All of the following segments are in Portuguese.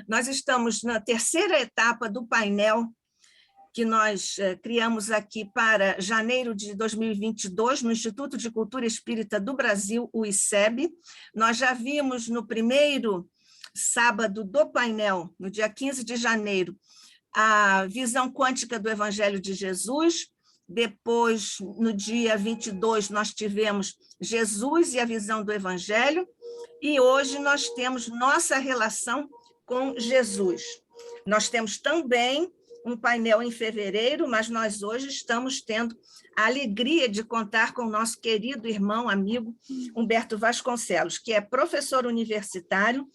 Nós estamos na terceira etapa do painel que nós criamos aqui para janeiro de 2022, no Instituto de Cultura Espírita do Brasil, o ICEB. Nós já vimos no primeiro sábado do painel, no dia 15 de janeiro, a visão quântica do Evangelho de Jesus. Depois, no dia 22, nós tivemos Jesus e a visão do Evangelho. E hoje nós temos nossa relação com Jesus. Nós temos também um painel em fevereiro, mas nós hoje estamos tendo a alegria de contar com o nosso querido irmão, amigo, Humberto Vasconcelos, que é professor universitário,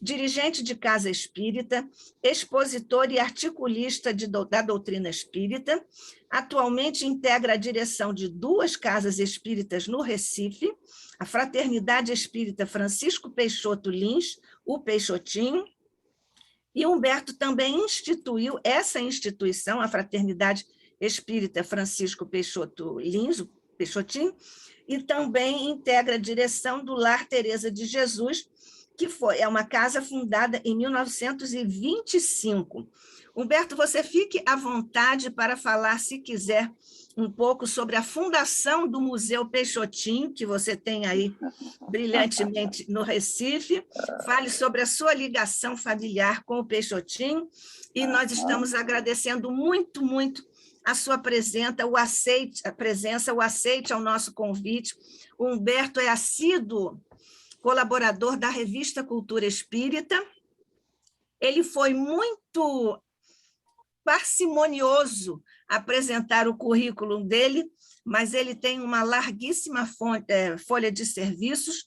dirigente de casa espírita, expositor e articulista da doutrina espírita, atualmente integra a direção de 2 casas espíritas no Recife, a Fraternidade Espírita Francisco Peixoto Lins, o Peixotinho, e Humberto também instituiu essa instituição, a Fraternidade Espírita Francisco Peixoto Lins, o Peixotinho, e também integra a direção do Lar Teresa de Jesus, que é uma casa fundada em 1925. Humberto, você fique à vontade para falar, se quiser, um pouco sobre a fundação do Museu Peixotinho, que você tem aí brilhantemente no Recife. Fale sobre a sua ligação familiar com o Peixotinho, e nós estamos agradecendo muito, muito a sua presença, o aceite ao nosso convite. O Humberto é assíduo colaborador da revista Cultura Espírita. Ele foi muito parcimonioso apresentar o currículo dele, mas ele tem uma larguíssima folha de serviços,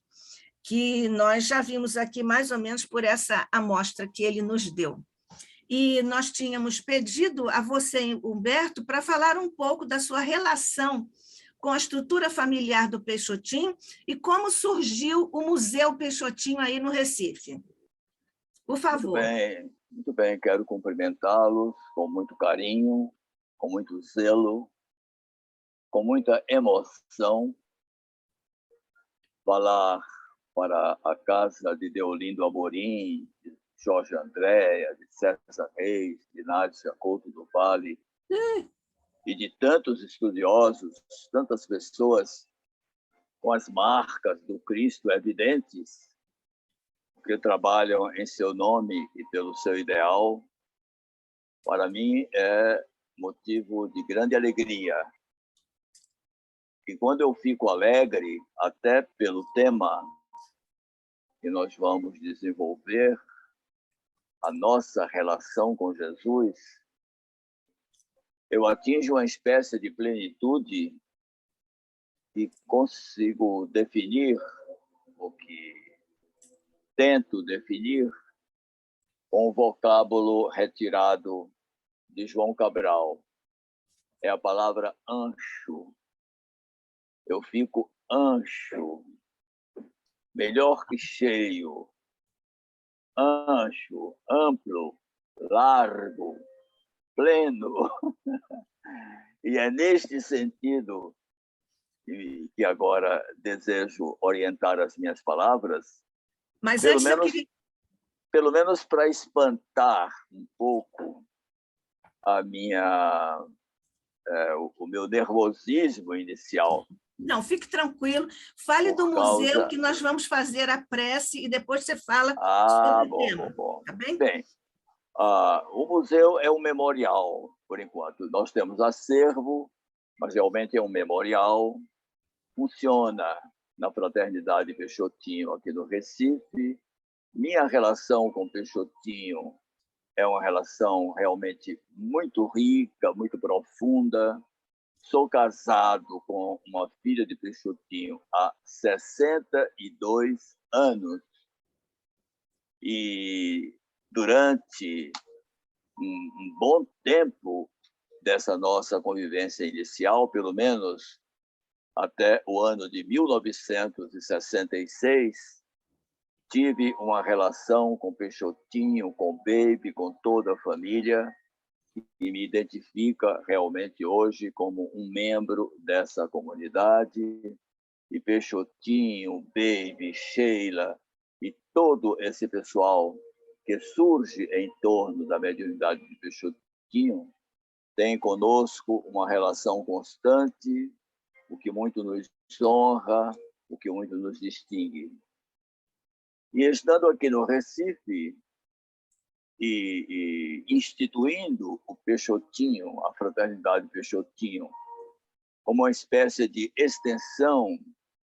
que nós já vimos aqui mais ou menos por essa amostra que ele nos deu. E nós tínhamos pedido a você, Humberto, para falar um pouco da sua relação com a estrutura familiar do Peixotinho e como surgiu o Museu Peixotinho aí no Recife. Por favor. Muito bem. Quero cumprimentá-los com muito carinho, com muito zelo, com muita emoção, falar para a casa de Deolindo Amorim, de Jorge Andréa, de César Reis, de Nádia Couto do Vale, e de tantos estudiosos, tantas pessoas com as marcas do Cristo evidentes, que trabalham em seu nome e pelo seu ideal, para mim é motivo de grande alegria. E quando eu fico alegre, até pelo tema que nós vamos desenvolver, a nossa relação com Jesus, eu atinjo uma espécie de plenitude e consigo definir o que tento definir com o vocábulo retirado de João Cabral. É a palavra ancho. Eu fico ancho, melhor que cheio, ancho, amplo, largo, pleno. E é neste sentido que agora desejo orientar as minhas palavras, mas pelo menos para espantar um pouco o meu nervosismo inicial. Não, fique tranquilo. Fale do museu, que nós vamos fazer a prece e depois você fala sobre o tema. Bom. Tá bem? Bem, o museu é um memorial, por enquanto. Nós temos acervo, mas realmente é um memorial. Funciona na Fraternidade Peixotinho, aqui no Recife. Minha relação com Peixotinho é uma relação realmente muito rica, muito profunda. Sou casado com uma filha de Peixotinho há 62 anos. E durante um bom tempo dessa nossa convivência inicial, pelo menos até o ano de 1966, tive uma relação com Peixotinho, com Baby, com toda a família, que me identifica realmente hoje como um membro dessa comunidade. E Peixotinho, Baby, Sheila e todo esse pessoal que surge em torno da mediunidade de Peixotinho tem conosco uma relação constante, o que muito nos honra, o que muito nos distingue. E estando aqui no Recife e instituindo o Peixotinho, a Fraternidade Peixotinho, como uma espécie de extensão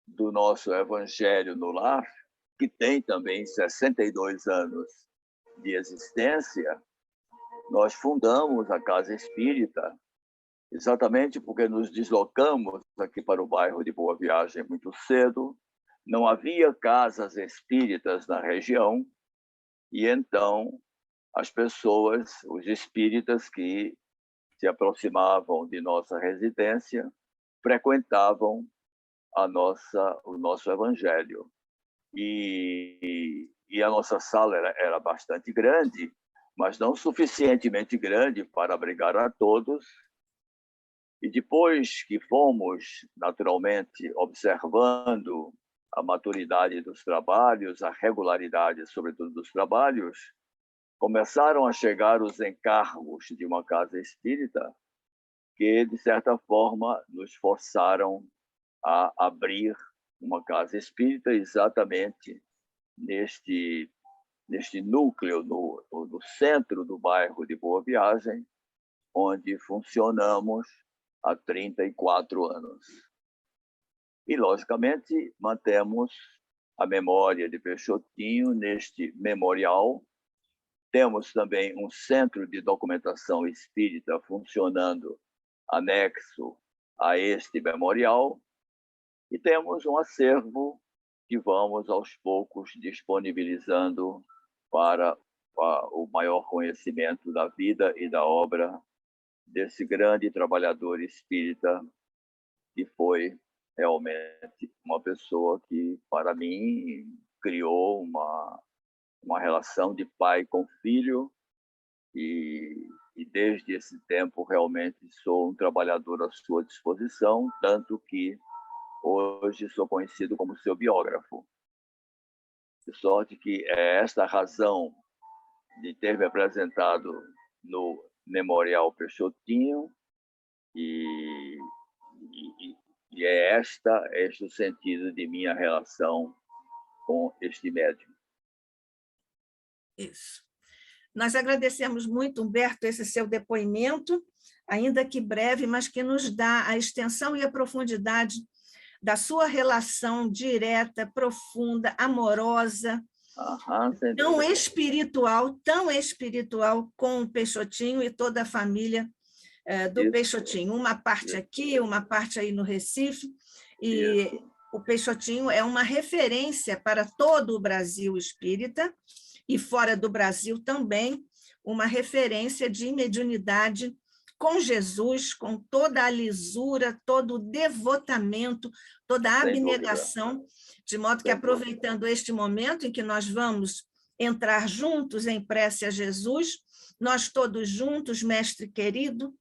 do nosso Evangelho no Lar, que tem também 62 anos de existência, nós fundamos a Casa Espírita, exatamente porque nos deslocamos aqui para o bairro de Boa Viagem muito cedo, não havia casas espíritas na região, e então as pessoas, os espíritas que se aproximavam de nossa residência, frequentavam o nosso Evangelho. E a nossa sala era bastante grande, mas não suficientemente grande para abrigar a todos. E depois que fomos, naturalmente, observando a maturidade dos trabalhos, a regularidade, sobretudo, dos trabalhos, começaram a chegar os encargos de uma casa espírita que, de certa forma, nos forçaram a abrir uma casa espírita exatamente neste núcleo, no centro do bairro de Boa Viagem, onde funcionamos há 34 anos. E, logicamente, mantemos a memória de Peixotinho neste memorial. Temos também um centro de documentação espírita funcionando anexo a este memorial e temos um acervo que vamos, aos poucos, disponibilizando para o maior conhecimento da vida e da obra desse grande trabalhador espírita que foi realmente uma pessoa que, para mim, criou uma relação de pai com filho e desde esse tempo realmente sou um trabalhador à sua disposição, tanto que hoje sou conhecido como seu biógrafo. De sorte que é esta a razão de ter me apresentado no Memorial Peixotinho e é este o sentido de minha relação com este médium. Isso. Nós agradecemos muito, Humberto, esse seu depoimento, ainda que breve, mas que nos dá a extensão e a profundidade da sua relação direta, profunda, amorosa, tão espiritual com o Peixotinho e toda a família do Peixotinho. Uma parte aqui, uma parte aí no Recife, e o Peixotinho é uma referência para todo o Brasil espírita, e fora do Brasil também, uma referência de mediunidade com Jesus, com toda a lisura, todo o devotamento, toda a abnegação, de modo que, aproveitando este momento em que nós vamos entrar juntos em prece a Jesus, nós todos juntos, mestre querido,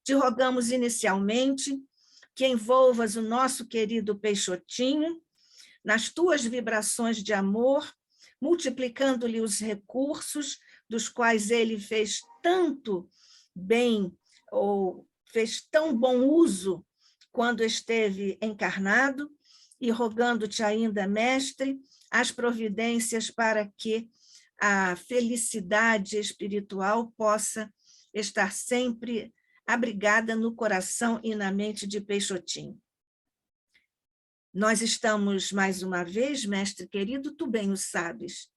te rogamos inicialmente que envolvas o nosso querido Peixotinho nas tuas vibrações de amor, multiplicando-lhe os recursos dos quais ele fez tanto bem, ou fez tão bom uso quando esteve encarnado, e rogando-te ainda, mestre, as providências para que a felicidade espiritual possa estar sempre abrigada no coração e na mente de Peixotinho. Nós estamos, mais uma vez, mestre querido, tu bem o sabes,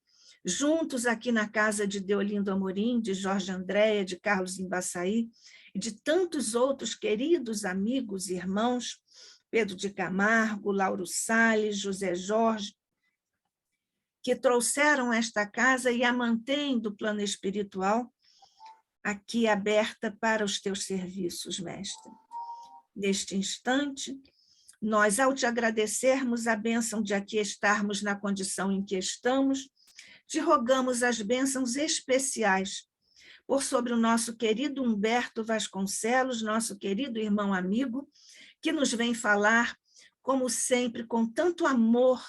juntos aqui na casa de Deolindo Amorim, de Jorge Andréa, de Carlos Embaçaí, e de tantos outros queridos amigos e irmãos, Pedro de Camargo, Lauro Salles, José Jorge, que trouxeram esta casa e a mantêm do plano espiritual aqui aberta para os teus serviços, mestre. Neste instante, nós, ao te agradecermos a bênção de aqui estarmos na condição em que estamos, te rogamos as bênçãos especiais por sobre o nosso querido Humberto Vasconcelos, nosso querido irmão amigo, que nos vem falar, como sempre, com tanto amor,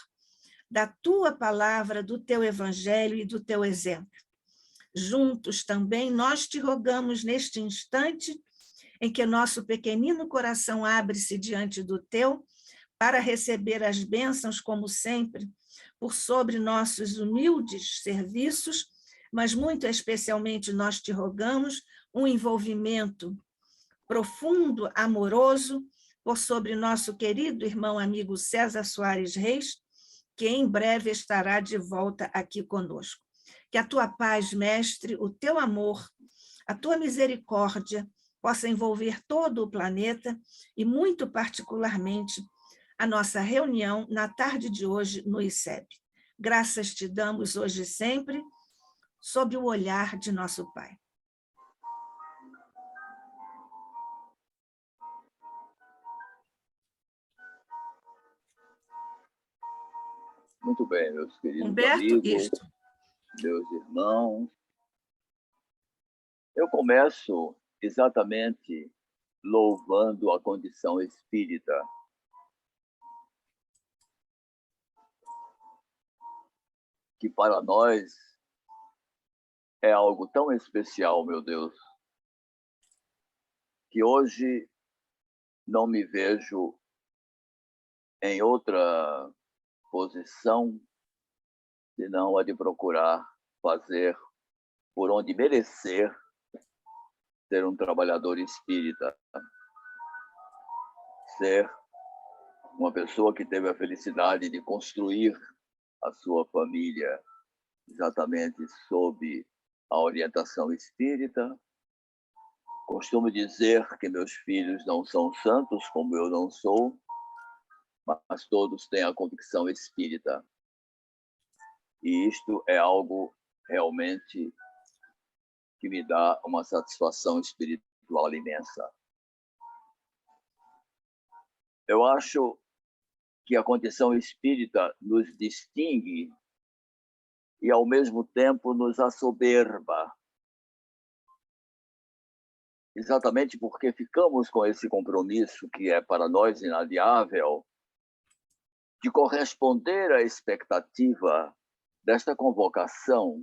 da tua palavra, do teu evangelho e do teu exemplo. Juntos também nós te rogamos neste instante em que nosso pequenino coração abre-se diante do teu, para receber as bênçãos, como sempre, por sobre nossos humildes serviços, mas muito especialmente nós te rogamos um envolvimento profundo, amoroso, por sobre nosso querido irmão amigo César Soares Reis, que em breve estará de volta aqui conosco. Que a tua paz, mestre, o teu amor, a tua misericórdia possa envolver todo o planeta e, muito particularmente, a nossa reunião na tarde de hoje no ICEB. Graças te damos hoje e sempre, sob o olhar de nosso Pai. Muito bem, meus queridos Humberto, amigos, isto. meus irmãos. Eu começo exatamente louvando a condição espírita. Que para nós é algo tão especial, meu Deus, que hoje não me vejo em outra posição senão a de procurar fazer por onde merecer ser um trabalhador espírita, ser uma pessoa que teve a felicidade de construir a sua família exatamente sob a orientação espírita. Costumo dizer que meus filhos não são santos, como eu não sou, mas todos têm a convicção espírita. E isto é algo realmente que me dá uma satisfação espiritual imensa. Eu acho que a condição espírita nos distingue e, ao mesmo tempo, nos assoberba. Exatamente porque ficamos com esse compromisso que é para nós inadiável de corresponder à expectativa desta convocação,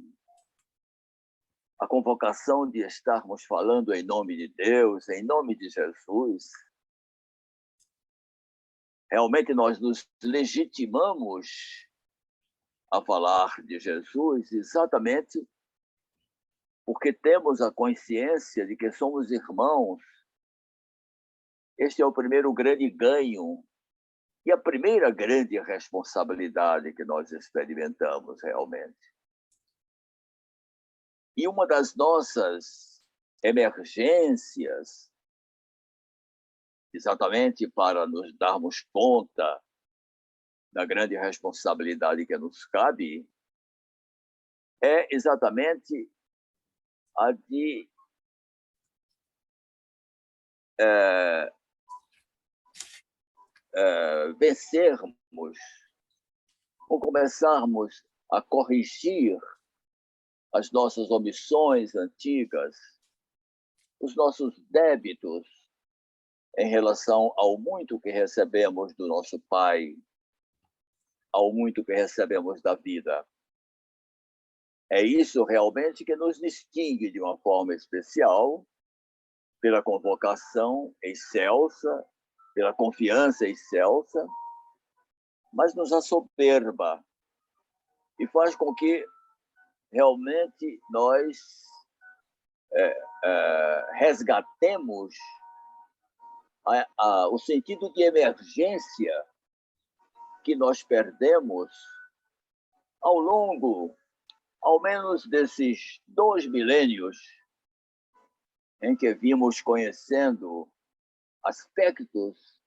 a convocação de estarmos falando em nome de Deus, em nome de Jesus. Realmente nós nos legitimamos a falar de Jesus exatamente porque temos a consciência de que somos irmãos. Este é o primeiro grande ganho e a primeira grande responsabilidade que nós experimentamos realmente. E uma das nossas emergências, exatamente para nos darmos conta da grande responsabilidade que nos cabe, é exatamente a de vencermos ou começarmos a corrigir as nossas omissões antigas, os nossos débitos em relação ao muito que recebemos do nosso Pai, ao muito que recebemos da vida. É isso realmente que nos distingue de uma forma especial, pela convocação excelsa, pela confiança excelsa, mas nos assoberba e faz com que realmente nós resgatemos o sentido de emergência que nós perdemos ao longo, ao menos, desses 2 milênios em que vimos conhecendo aspectos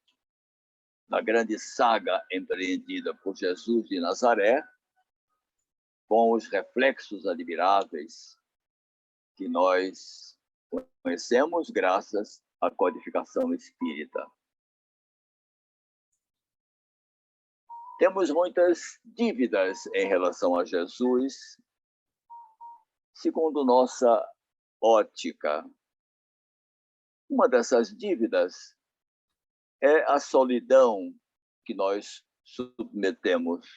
da grande saga empreendida por Jesus de Nazaré, com os reflexos admiráveis que nós conhecemos graças à codificação espírita. Temos muitas dívidas em relação a Jesus, segundo nossa ótica. Uma dessas dívidas é a solidão que nós submetemos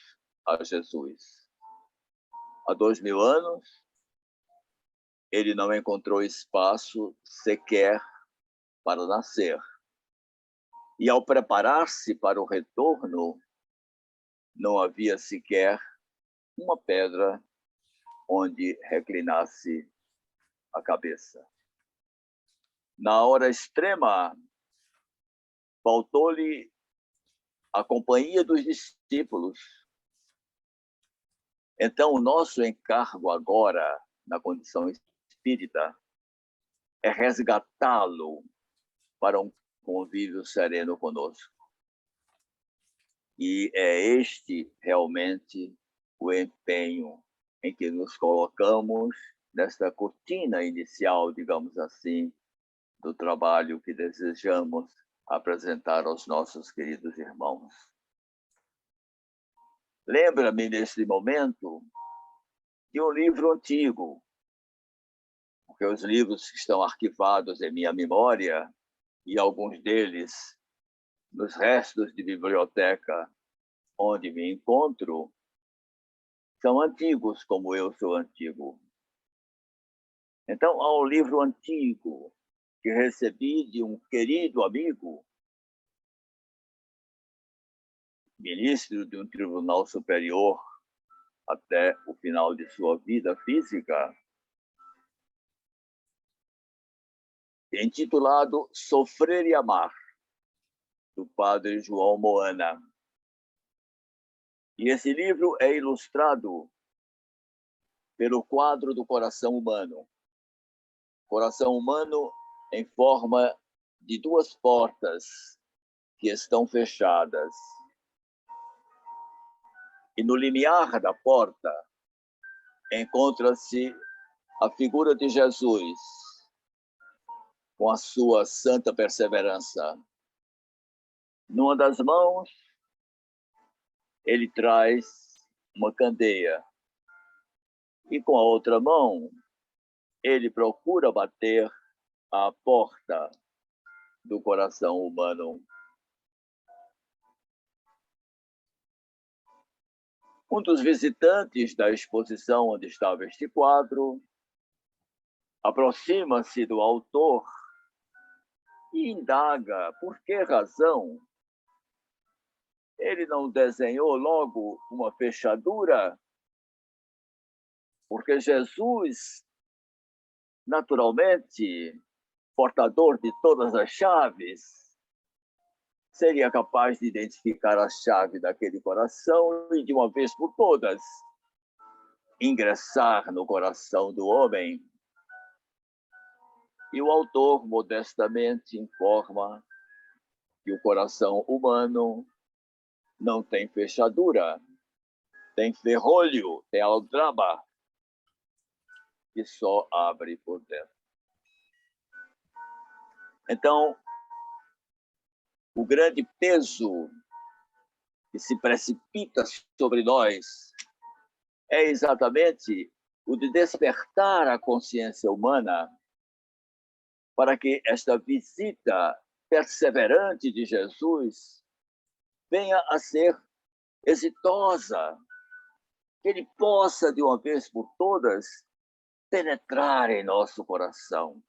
a Jesus. Há 2000 anos, ele não encontrou espaço sequer para nascer. E ao preparar-se para o retorno, não havia sequer uma pedra onde reclinasse a cabeça. Na hora extrema, faltou-lhe a companhia dos discípulos. Então, o nosso encargo agora, na condição espírita, é resgatá-lo para um convívio sereno conosco. E é este realmente o empenho em que nos colocamos nesta cortina inicial, digamos assim, do trabalho que desejamos apresentar aos nossos queridos irmãos. Lembra-me, neste momento, de um livro antigo, porque os livros que estão arquivados em minha memória, e alguns deles nos restos de biblioteca onde me encontro, são antigos como eu sou antigo. Então, há um livro antigo que recebi de um querido amigo, ministro de um tribunal superior até o final de sua vida física, intitulado Sofrer e Amar, do padre João Moana. E esse livro é ilustrado pelo quadro do coração humano. Coração humano em forma de duas portas que estão fechadas. E no limiar da porta encontra-se a figura de Jesus, com a sua santa perseverança. Numa das mãos, ele traz uma candeia. E com a outra mão, ele procura bater à porta do coração humano. Um dos visitantes da exposição onde estava este quadro aproxima-se do autor e indaga por que razão ele não desenhou logo uma fechadura, porque Jesus, naturalmente, portador de todas as chaves, seria capaz de identificar a chave daquele coração e, de uma vez por todas, ingressar no coração do homem. E o autor modestamente informa que o coração humano não tem fechadura, tem ferrolho, tem aldraba, que só abre por dentro. Então, o grande peso que se precipita sobre nós é exatamente o de despertar a consciência humana para que esta visita perseverante de Jesus venha a ser exitosa, que ele possa, de uma vez por todas, penetrar em nosso coração,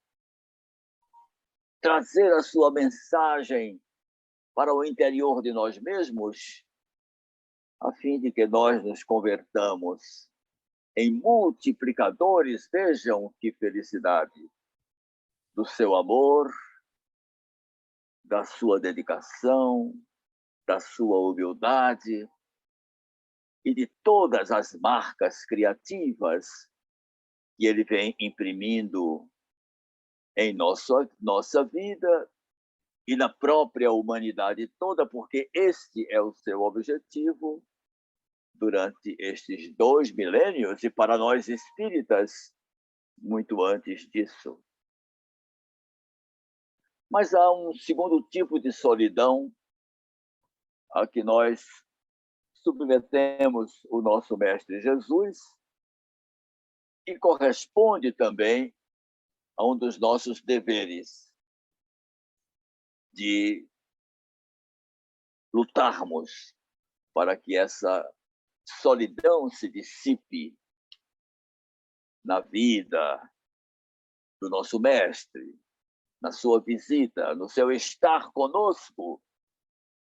trazer a sua mensagem para o interior de nós mesmos, a fim de que nós nos convertamos em multiplicadores, vejam que felicidade, do seu amor, da sua dedicação, da sua humildade e de todas as marcas criativas que ele vem imprimindo em nossa vida e na própria humanidade toda, porque este é o seu objetivo durante estes 2 milênios e para nós espíritas, muito antes disso. Mas há um segundo tipo de solidão a que nós submetemos o nosso Mestre Jesus e corresponde também a um dos nossos deveres de lutarmos para que essa solidão se dissipe na vida do nosso mestre, na sua visita, no seu estar conosco,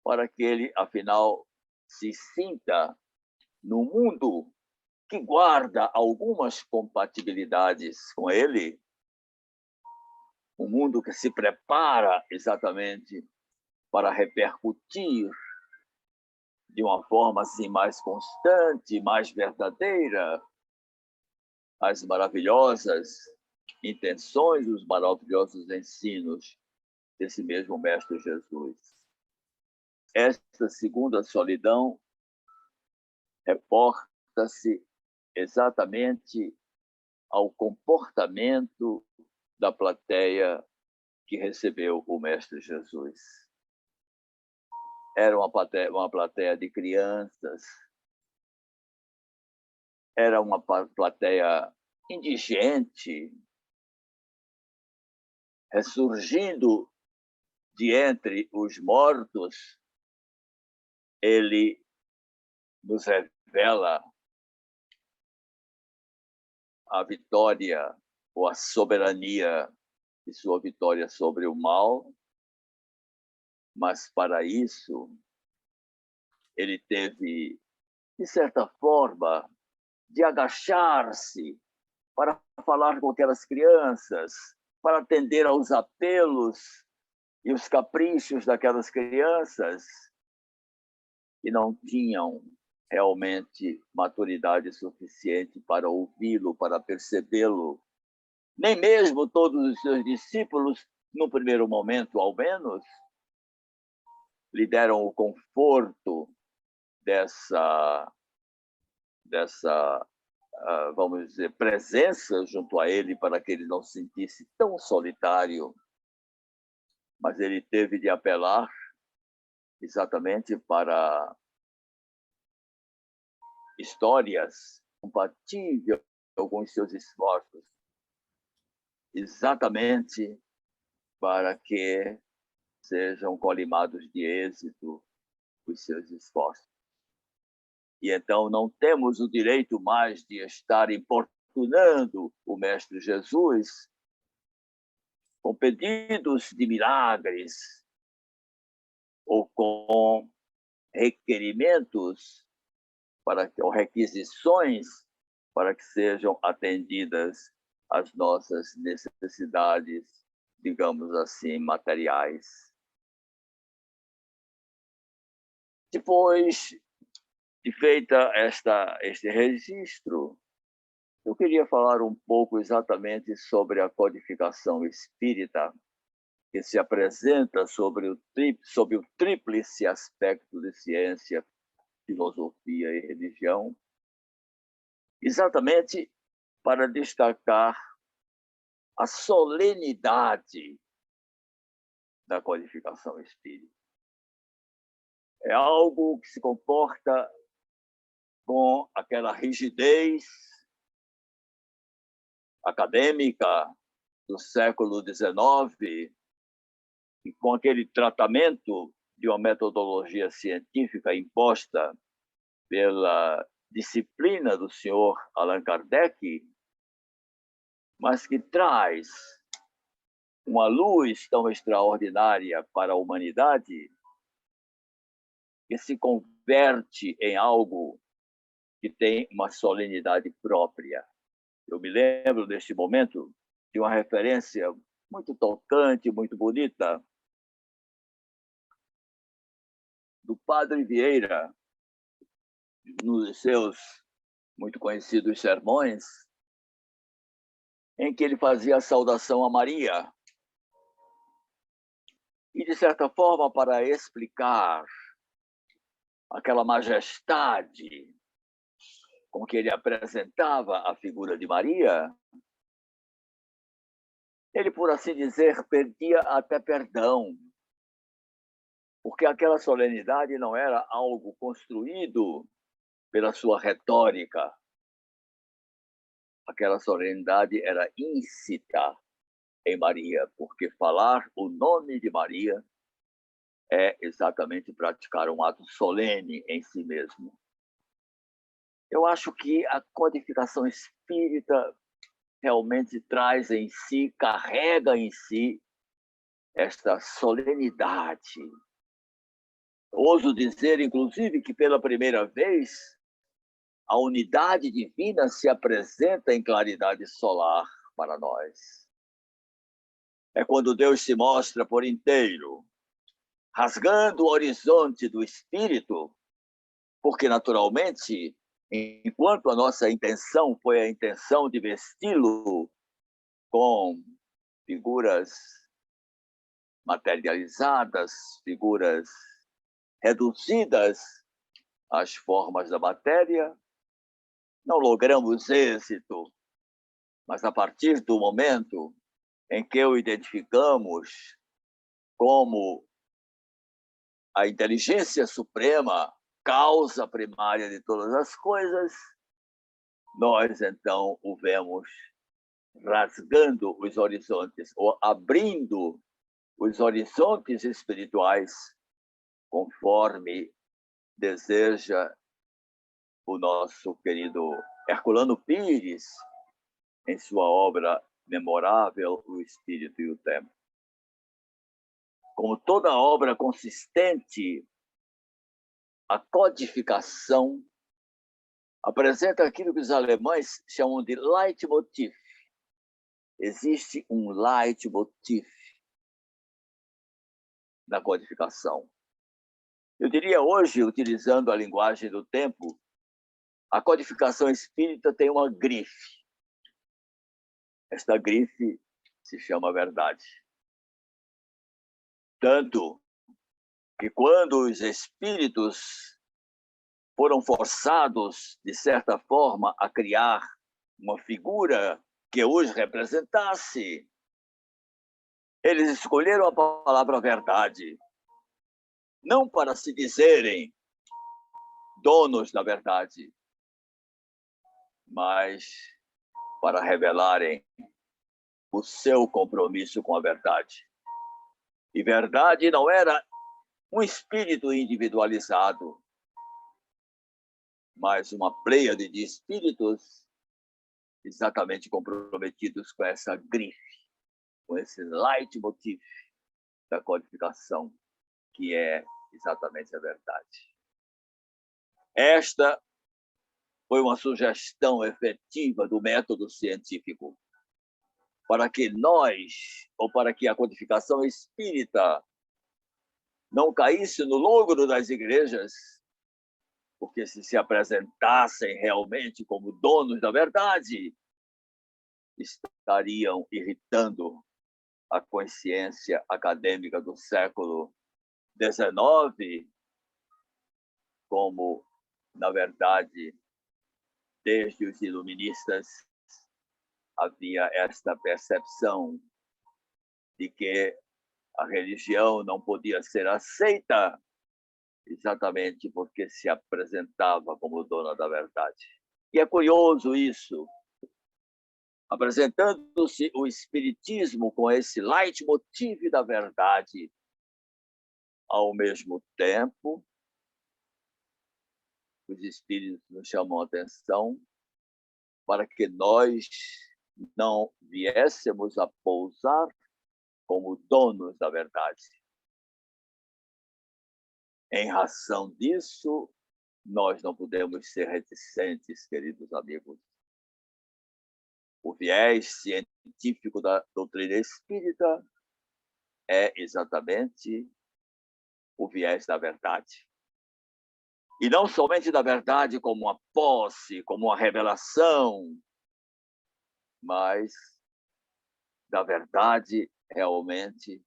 para que ele, afinal, se sinta no mundo que guarda algumas compatibilidades com ele, um mundo que se prepara exatamente para repercutir de uma forma assim mais constante, mais verdadeira, as maravilhosas intenções, os maravilhosos ensinos desse mesmo Mestre Jesus. Esta segunda solidão reporta-se exatamente ao comportamento da plateia que recebeu o Mestre Jesus. Era uma plateia de crianças, era uma plateia indigente, ressurgindo de entre os mortos. Ele nos revela a vitória ou a soberania de sua vitória sobre o mal, mas para isso ele teve, de certa forma, de agachar-se para falar com aquelas crianças, para atender aos apelos e os caprichos daquelas crianças que não tinham realmente maturidade suficiente para ouvi-lo, para percebê-lo. Nem mesmo todos os seus discípulos, no primeiro momento, ao menos, lhe deram o conforto dessa vamos dizer, presença junto a ele para que ele não se sentisse tão solitário. Mas ele teve de apelar exatamente para histórias compatíveis com os seus esforços, exatamente para que sejam colimados de êxito os seus esforços. E então não temos o direito mais de estar importunando o Mestre Jesus com pedidos de milagres ou com requerimentos ou requisições para que sejam atendidas as nossas necessidades, digamos assim, materiais. Depois de feita este registro, eu queria falar um pouco exatamente sobre a codificação espírita, que se apresenta sobre o tríplice aspecto de ciência, filosofia e religião, exatamente para destacar a solenidade da codificação espírita. É algo que se comporta com aquela rigidez acadêmica do século XIX e com aquele tratamento de uma metodologia científica imposta pela disciplina do senhor Allan Kardec, mas que traz uma luz tão extraordinária para a humanidade que se converte em algo que tem uma solenidade própria. Eu me lembro, neste momento, de uma referência muito tocante, muito bonita, do Padre Vieira, nos seus muito conhecidos sermões, em que ele fazia a saudação a Maria. E, de certa forma, para explicar aquela majestade com que ele apresentava a figura de Maria, ele, por assim dizer, pedia até perdão, porque aquela solenidade não era algo construído pela sua retórica. Aquela solenidade era íncita em Maria, porque falar o nome de Maria é exatamente praticar um ato solene em si mesmo. Eu acho que a codificação espírita realmente traz em si, carrega em si esta solenidade. Ouso dizer, inclusive, que pela primeira vez a unidade divina se apresenta em claridade solar para nós. É quando Deus se mostra por inteiro, rasgando o horizonte do espírito, porque, naturalmente, enquanto a nossa intenção foi a intenção de vesti-lo com figuras materializadas, figuras reduzidas às formas da matéria, não logramos êxito, mas a partir do momento em que o identificamos como a inteligência suprema, causa primária de todas as coisas, nós então o vemos rasgando os horizontes, ou abrindo os horizontes espirituais, conforme deseja o nosso querido Herculano Pires, em sua obra memorável, O Espírito e o Tempo. Como toda obra consistente, a codificação apresenta aquilo que os alemães chamam de Leitmotiv. Existe um Leitmotiv na codificação. Eu diria hoje, utilizando a linguagem do tempo, a codificação espírita tem uma grife. Esta grife se chama verdade. Tanto que quando os espíritos foram forçados, de certa forma, a criar uma figura que os representasse, eles escolheram a palavra verdade, não para se dizerem donos da verdade, mas para revelarem o seu compromisso com a verdade. E verdade não era um espírito individualizado, mas uma pleiade de espíritos exatamente comprometidos com essa grife, com esse leitmotiv da codificação, que é exatamente a verdade. Esta foi uma sugestão efetiva do método científico para que nós, ou para que a codificação espírita não caísse no logro das igrejas, porque se apresentassem realmente como donos da verdade, estariam irritando a consciência acadêmica do século XIX, como, na verdade, desde os iluministas havia esta percepção de que a religião não podia ser aceita exatamente porque se apresentava como dona da verdade. E é curioso isso, apresentando-se o espiritismo com esse leitmotiv da verdade, ao mesmo tempo, os espíritos nos chamam a atenção para que nós não viéssemos a pousar como donos da verdade. Em razão disso, nós não podemos ser reticentes, queridos amigos. O viés científico da doutrina espírita é exatamente o viés da verdade. E não somente da verdade como uma posse, como uma revelação, mas da verdade realmente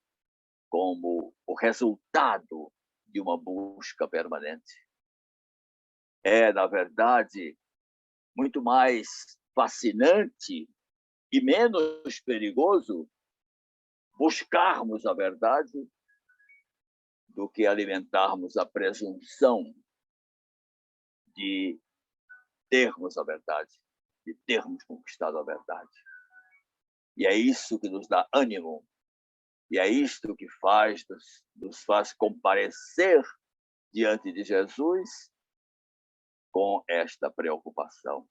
como o resultado de uma busca permanente. É, na verdade, muito mais fascinante e menos perigoso buscarmos a verdade do que alimentarmos a presunção de termos a verdade, de termos conquistado a verdade. E é isso que nos dá ânimo, e é isto que nos faz comparecer diante de Jesus com esta preocupação.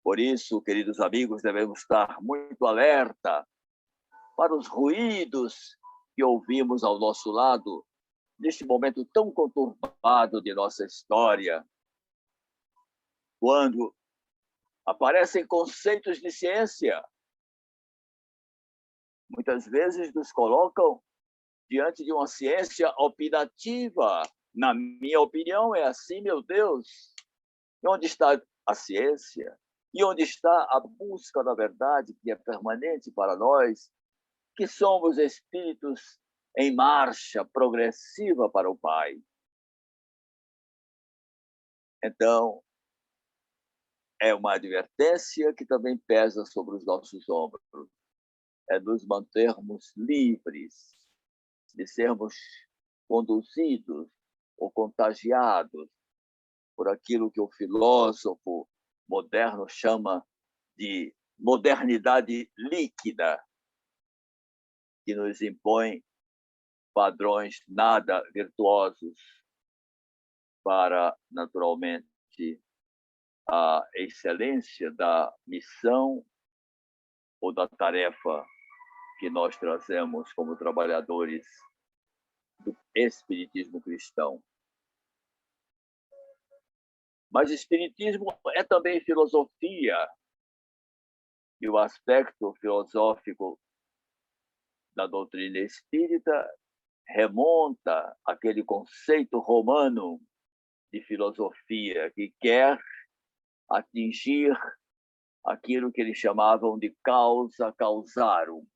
Por isso, queridos amigos, devemos estar muito alerta para os ruídos que ouvimos ao nosso lado neste momento tão conturbado de nossa história, quando aparecem conceitos de ciência, muitas vezes nos colocam diante de uma ciência opinativa. Na minha opinião, é assim, meu Deus. E onde está a ciência? E onde está a busca da verdade, que é permanente para nós, que somos espíritos em marcha progressiva para o Pai? Então, é uma advertência que também pesa sobre os nossos ombros. É nos mantermos livres de sermos conduzidos ou contagiados por aquilo que o filósofo moderno chama de modernidade líquida, que nos impõe padrões nada virtuosos para, naturalmente, a excelência da missão ou da tarefa que nós trazemos como trabalhadores do espiritismo cristão. Mas espiritismo é também filosofia, e o aspecto filosófico da doutrina espírita remonta àquele conceito romano de filosofia que quer atingir aquilo que eles chamavam de causa causarum,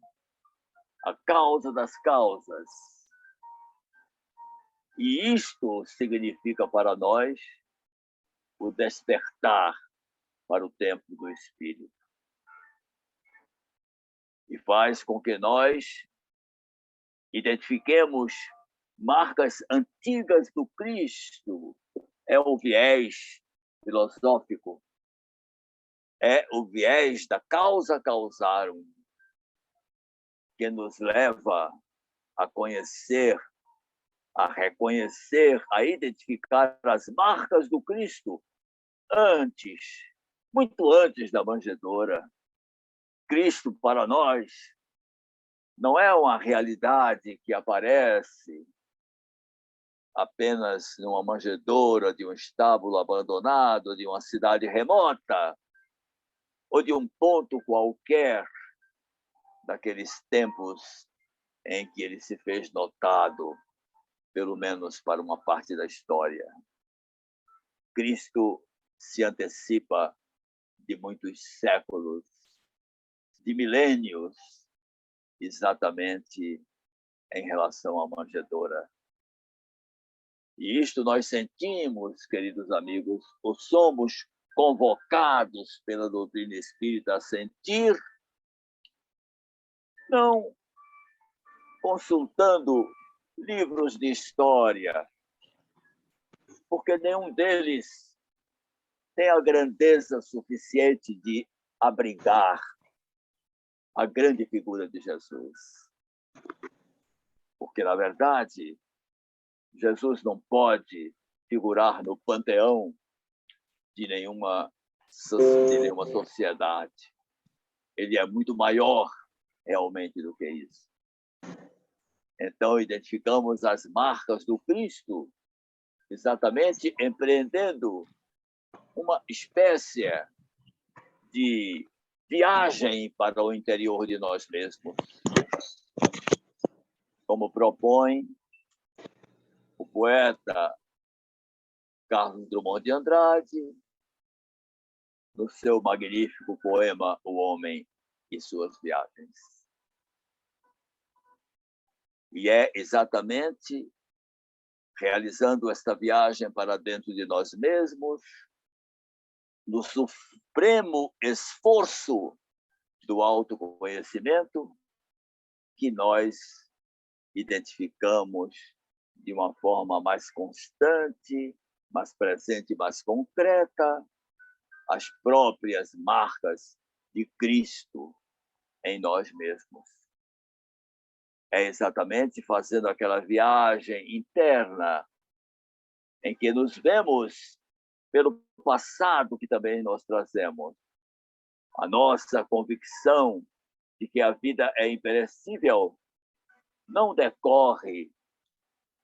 a causa das causas. E isto significa para nós o despertar para o tempo do Espírito. E faz com que nós identifiquemos marcas antigas do Cristo. É o viés filosófico, é o viés da causa causarum, que nos leva a conhecer, a reconhecer, a identificar as marcas do Cristo antes, muito antes da manjedoura. Cristo, para nós, não é uma realidade que aparece apenas numa manjedoura de um estábulo abandonado, de uma cidade remota, ou de um ponto qualquer daqueles tempos em que ele se fez notado, pelo menos para uma parte da história. Cristo se antecipa de muitos séculos, de milênios, exatamente em relação à manjedoura. E isto nós sentimos, queridos amigos, ou somos convocados pela doutrina espírita a sentir, não consultando livros de história, porque nenhum deles tem a grandeza suficiente de abrigar a grande figura de Jesus. Porque, na verdade, Jesus não pode figurar no panteão de nenhuma sociedade. Ele é muito maior, realmente, do que isso. Então, identificamos as marcas do Cristo, exatamente empreendendo uma espécie de viagem para o interior de nós mesmos. Como propõe o poeta Carlos Drummond de Andrade, no seu magnífico poema O Homem e Suas Viagens. E é exatamente realizando esta viagem para dentro de nós mesmos, no supremo esforço do autoconhecimento, que nós identificamos de uma forma mais constante, mais presente, mais concreta, as próprias marcas de Cristo em nós mesmos. É exatamente fazendo aquela viagem interna em que nos vemos pelo passado que também nós trazemos. A nossa convicção de que a vida é imperecível não decorre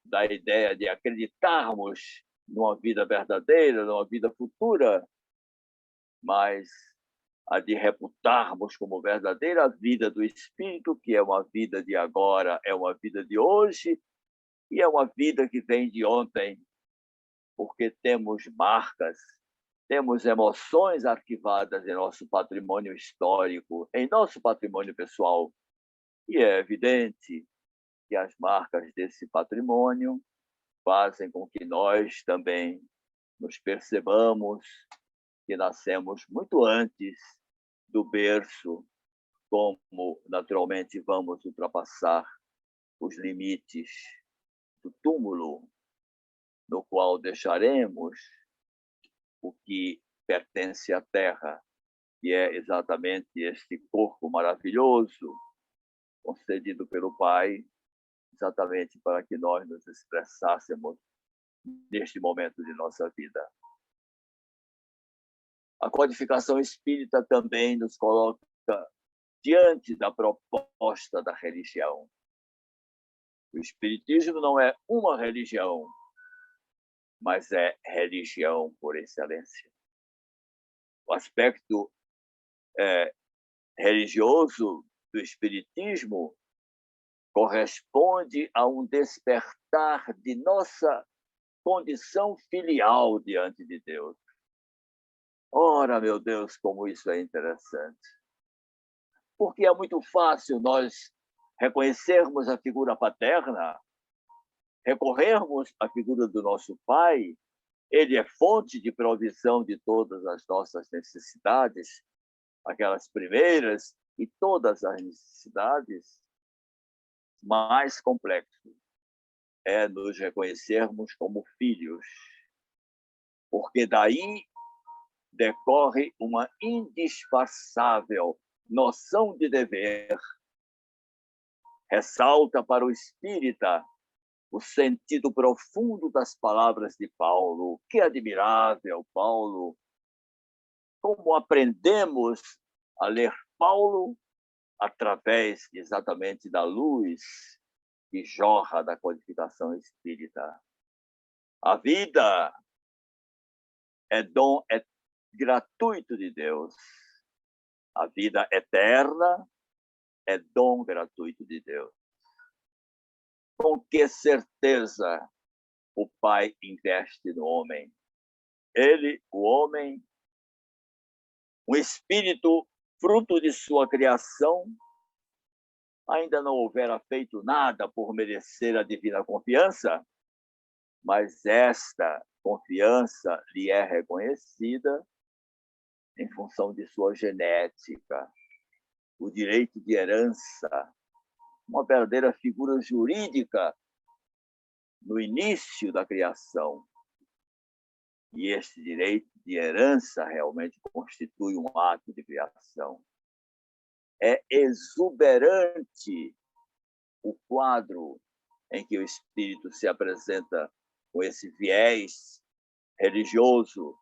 da ideia de acreditarmos numa vida verdadeira, numa vida futura, mas a de reputarmos como verdadeira a vida do Espírito, que é uma vida de agora, é uma vida de hoje, e é uma vida que vem de ontem, porque temos marcas, temos emoções arquivadas em nosso patrimônio histórico, em nosso patrimônio pessoal. E é evidente que as marcas desse patrimônio fazem com que nós também nos percebamos que nascemos muito antes do berço, como naturalmente vamos ultrapassar os limites do túmulo, no qual deixaremos o que pertence à terra, que é exatamente este corpo maravilhoso concedido pelo Pai, exatamente para que nós nos expressássemos neste momento de nossa vida. A codificação espírita também nos coloca diante da proposta da religião. O espiritismo não é uma religião, mas é religião por excelência. O aspecto religioso do espiritismo corresponde a um despertar de nossa condição filial diante de Deus. Ora, meu Deus, como isso é interessante. Porque é muito fácil nós reconhecermos a figura paterna, recorrermos à figura do nosso pai. Ele é fonte de provisão de todas as nossas necessidades, aquelas primeiras e todas as necessidades. Mais complexo é nos reconhecermos como filhos, porque daí decorre uma indispensável noção de dever. Ressalta para o espírita o sentido profundo das palavras de Paulo. Que admirável, Paulo! Como aprendemos a ler Paulo através exatamente da luz que jorra da codificação espírita. A vida é dom gratuito de Deus. A vida eterna é dom gratuito de Deus. Com que certeza o Pai investe no homem? Ele, o homem, um espírito fruto de sua criação, ainda não houvera feito nada por merecer a divina confiança, mas esta confiança lhe é reconhecida em função de sua genética, o direito de herança, uma verdadeira figura jurídica no início da criação. E este direito de herança realmente constitui um ato de criação. É exuberante o quadro em que o espírito se apresenta com esse viés religioso,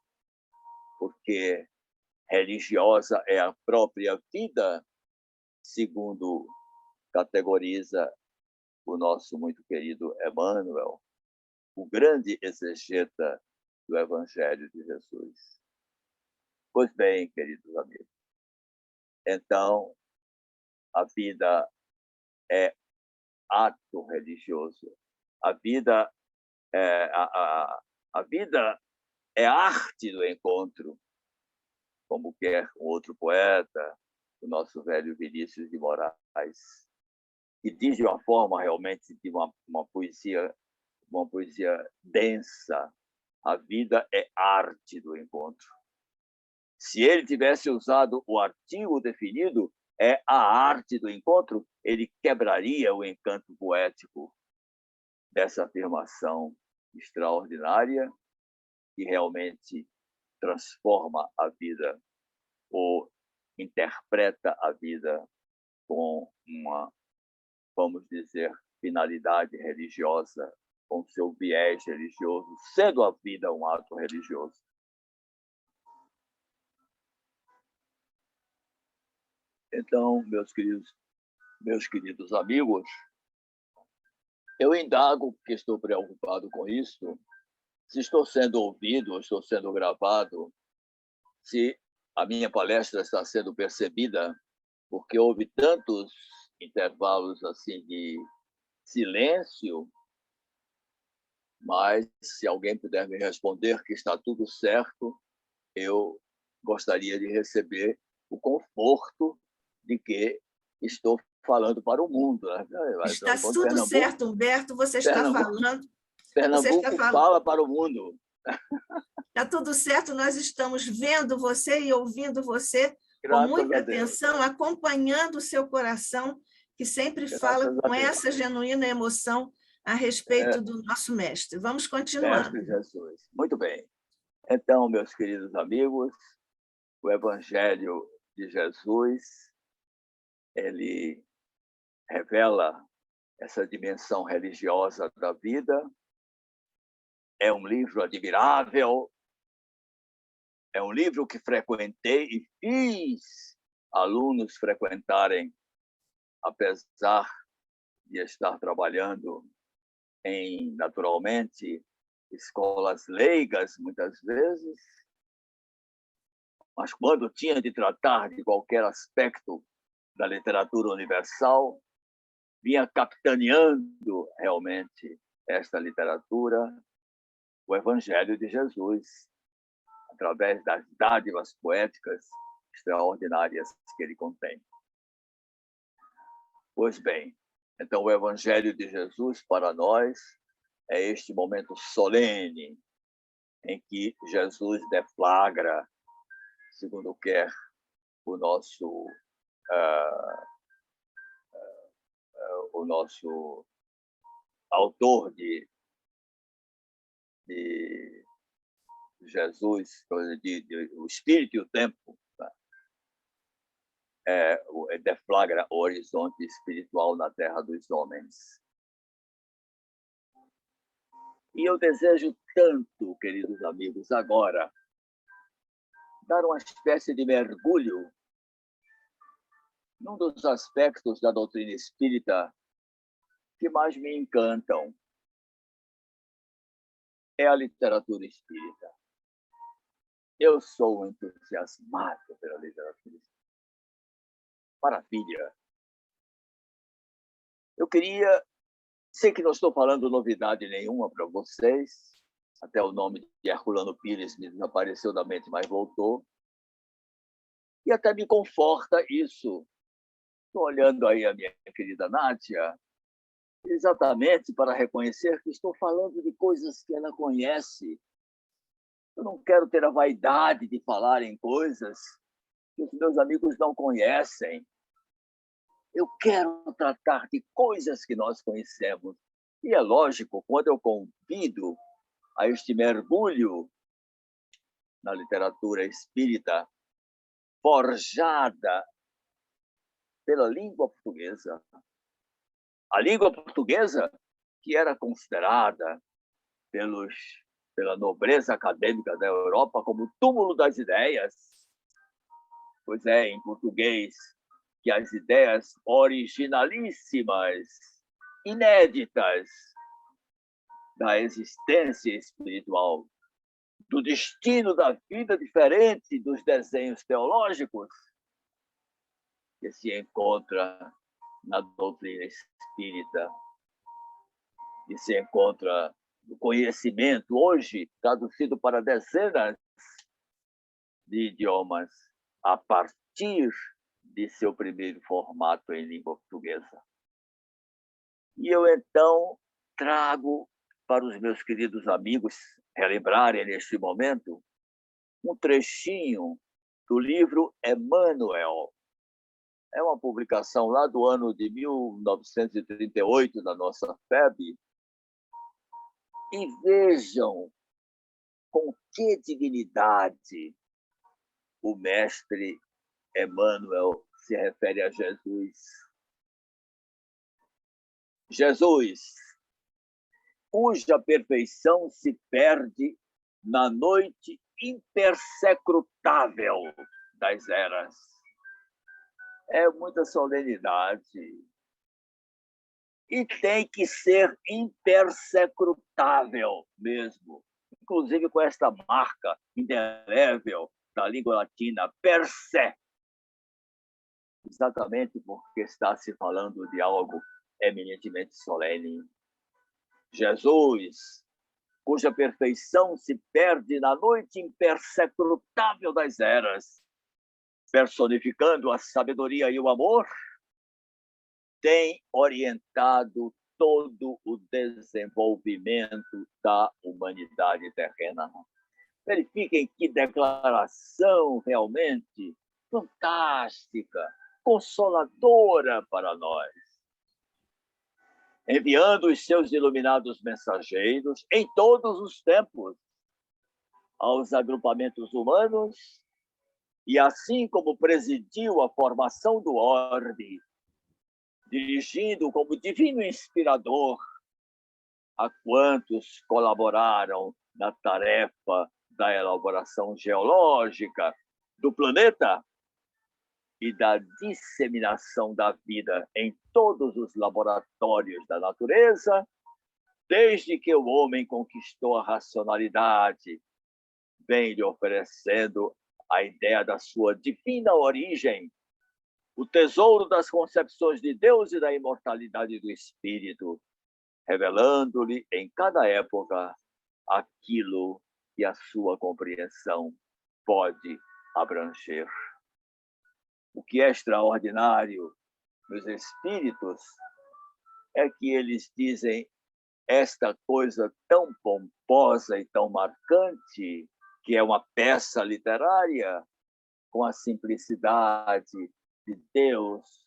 porque religiosa é a própria vida, segundo categoriza o nosso muito querido Emmanuel, o grande exegeta do Evangelho de Jesus. Pois bem, queridos amigos, então a vida é ato religioso. A vida a vida é arte do encontro, como quer um outro poeta, o nosso velho Vinícius de Moraes, que diz de uma forma realmente de uma poesia densa. A vida é arte do encontro. Se ele tivesse usado o artigo definido, é a arte do encontro, ele quebraria o encanto poético dessa afirmação extraordinária que realmente transforma a vida ou interpreta a vida com uma, vamos dizer, finalidade religiosa, com seu viés religioso, sendo a vida um ato religioso. Então, meus queridos amigos, eu indago, porque estou preocupado com isso, se estou sendo ouvido, estou sendo gravado, se a minha palestra está sendo percebida, porque houve tantos intervalos assim de silêncio, mas se alguém puder me responder que está tudo certo, eu gostaria de receber o conforto de que estou falando para o mundo. Né? Está tudo certo, Humberto, você está falando. Pernambuco fala para o mundo. Está tudo certo, nós estamos vendo você e ouvindo você com muita atenção, acompanhando o seu coração, que sempre fala com essa genuína emoção a respeito do nosso mestre. Vamos continuar. Mestre Jesus. Muito bem. Então, meus queridos amigos, o Evangelho de Jesus, ele revela essa dimensão religiosa da vida. É um livro admirável, é um livro que frequentei e fiz alunos frequentarem, apesar de estar trabalhando em, naturalmente, escolas leigas, muitas vezes, mas quando tinha de tratar de qualquer aspecto da literatura universal, vinha capitaneando realmente esta literatura, o Evangelho de Jesus, através das dádivas poéticas extraordinárias que ele contém. Pois bem, então o Evangelho de Jesus para nós é este momento solene em que Jesus deflagra, segundo quer o nosso autor de Jesus, o Espírito e o Tempo, tá? Deflagra o horizonte espiritual na terra dos homens. E eu desejo tanto, queridos amigos, agora, dar uma espécie de mergulho num dos aspectos da doutrina espírita que mais me encantam. É a literatura espírita. Eu sou entusiasmado pela literatura espírita. Maravilha. Eu queria... Sei que não estou falando novidade nenhuma para vocês. Até o nome de Herculano Pires me desapareceu da mente, mas voltou. E até me conforta isso. Estou olhando aí a minha querida Nádia, exatamente para reconhecer que estou falando de coisas que ela conhece. Eu não quero ter a vaidade de falar em coisas que os meus amigos não conhecem. Eu quero tratar de coisas que nós conhecemos. E é lógico, quando eu convido a este mergulho na literatura espírita forjada pela língua portuguesa, a língua portuguesa que era considerada pela nobreza acadêmica da Europa como o túmulo das ideias. Pois é, em português, que as ideias originalíssimas, inéditas da existência espiritual, do destino da vida diferente dos desenhos teológicos, que se encontra na doutrina espírita, que se encontra no conhecimento, hoje traduzido para dezenas de idiomas, a partir de seu primeiro formato em língua portuguesa. E eu, então, trago para os meus queridos amigos relembrarem neste momento um trechinho do livro Emmanuel. É uma publicação lá do ano de 1938 da nossa FEB. E vejam com que dignidade o mestre Emmanuel se refere a Jesus. Jesus, cuja perfeição se perde na noite impersecrutável das eras. É muita solenidade. E tem que ser impersecrutável mesmo. Inclusive com esta marca indelével da língua latina, per se. Exatamente porque está se falando de algo eminentemente solene. Jesus, cuja perfeição se perde na noite impersecrutável das eras, personificando a sabedoria e o amor, tem orientado todo o desenvolvimento da humanidade terrena. Verifiquem que declaração realmente fantástica, consoladora para nós. Enviando os seus iluminados mensageiros em todos os tempos aos agrupamentos humanos, e assim como presidiu a formação do orbe, dirigindo como divino inspirador a quantos colaboraram na tarefa da elaboração geológica do planeta e da disseminação da vida em todos os laboratórios da natureza, desde que o homem conquistou a racionalidade, vem lhe oferecendo a ideia da sua divina origem, o tesouro das concepções de Deus e da imortalidade do Espírito, revelando-lhe em cada época aquilo que a sua compreensão pode abranger. O que é extraordinário nos espíritos é que eles dizem esta coisa tão pomposa e tão marcante, que é uma peça literária, com a simplicidade de Deus,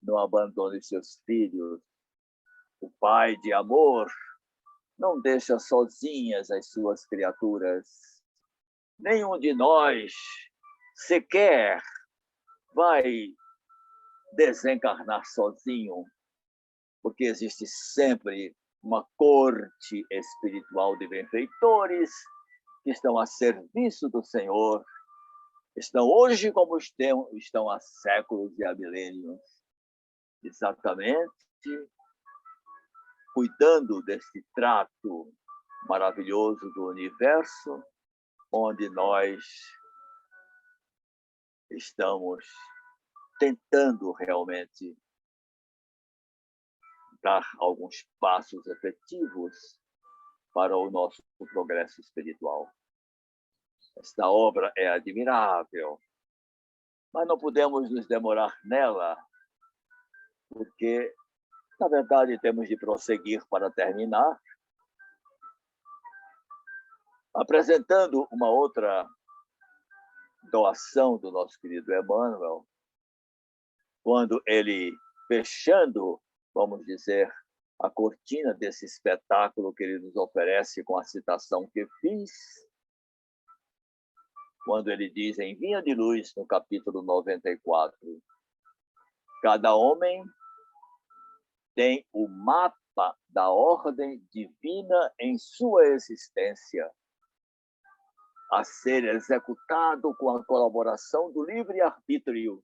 não abandone seus filhos. O Pai de amor não deixa sozinhas as suas criaturas. Nenhum de nós sequer vai desencarnar sozinho, porque existe sempre uma corte espiritual de benfeitores que estão a serviço do Senhor, estão hoje como estão há séculos e há milênios, exatamente cuidando desse trato maravilhoso do universo, onde nós estamos tentando realmente dar alguns passos efetivos para o nosso progresso espiritual. Esta obra é admirável, mas não podemos nos demorar nela, porque, na verdade, temos de prosseguir para terminar, apresentando uma outra doação do nosso querido Emmanuel, quando ele, fechando, vamos dizer, a cortina desse espetáculo que ele nos oferece com a citação que fiz, quando ele diz em Vinha de Luz, no capítulo 94, cada homem tem o mapa da ordem divina em sua existência, a ser executado com a colaboração do livre-arbítrio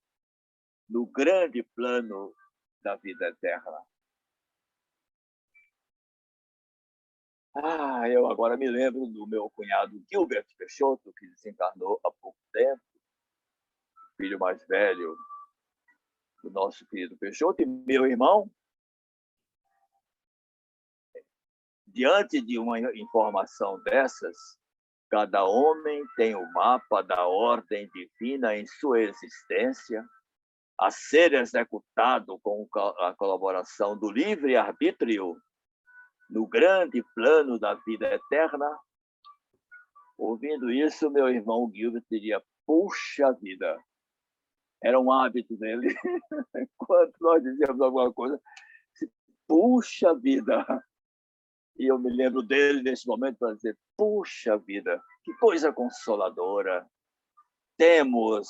no grande plano da vida eterna. Eu agora me lembro do meu cunhado Gilbert Peixoto, que desencarnou há pouco tempo, filho mais velho do nosso querido Peixoto, e meu irmão, diante de uma informação dessas, cada homem tem o mapa da ordem divina em sua existência, a ser executado com a colaboração do livre-arbítrio no grande plano da vida eterna. Ouvindo isso, meu irmão Gilbert diria, puxa vida, era um hábito dele. Quando nós dizíamos alguma coisa, puxa vida. E eu me lembro dele nesse momento para dizer, puxa vida, que coisa consoladora. Temos,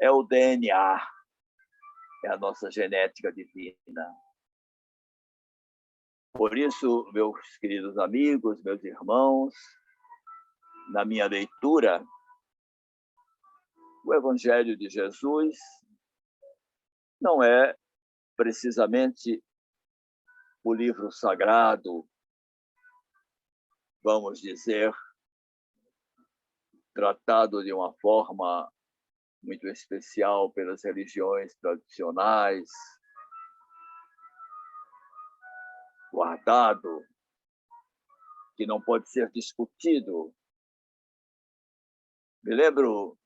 é o DNA, é a nossa genética divina. Por isso, meus queridos amigos, meus irmãos, na minha leitura, o Evangelho de Jesus não é precisamente o livro sagrado, vamos dizer, tratado de uma forma muito especial pelas religiões tradicionais, guardado, que não pode ser discutido. Me lembro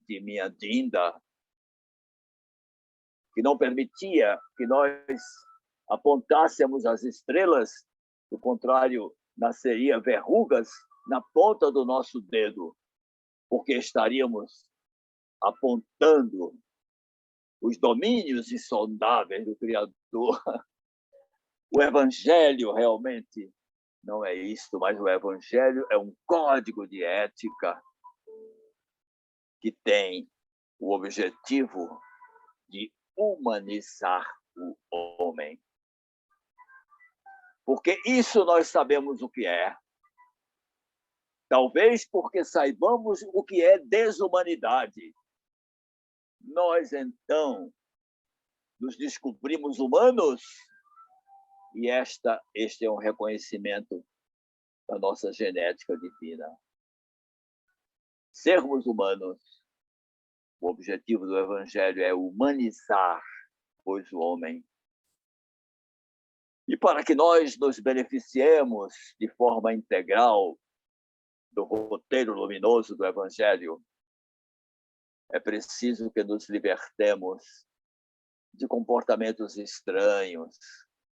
de minha Dinda, que não permitia que nós apontássemos as estrelas, do contrário, nasceria verrugas na ponta do nosso dedo, porque estaríamos apontando os domínios insondáveis do Criador. O Evangelho realmente não é isto, mas o Evangelho é um código de ética que tem o objetivo de humanizar o homem. Porque isso nós sabemos o que é. Talvez porque saibamos o que é desumanidade. Nós, então, nos descobrimos humanos e este é um reconhecimento da nossa genética divina. Sermos humanos, o objetivo do Evangelho é humanizar, pois, o homem. E para que nós nos beneficiemos de forma integral do roteiro luminoso do Evangelho, é preciso que nos libertemos de comportamentos estranhos,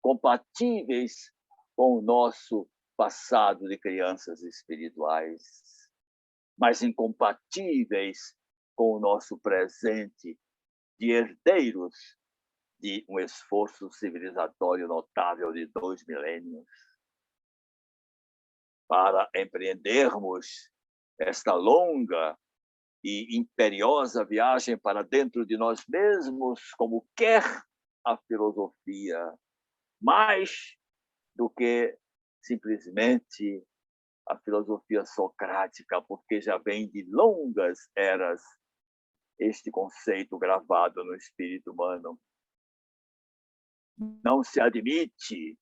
compatíveis com o nosso passado de crianças espirituais, mas incompatíveis com o nosso presente de herdeiros de um esforço civilizatório notável de 2 milênios. Para empreendermos esta longa e imperiosa viagem para dentro de nós mesmos, como quer a filosofia, mais do que simplesmente a filosofia socrática, porque já vem de longas eras este conceito gravado no espírito humano. Não se admite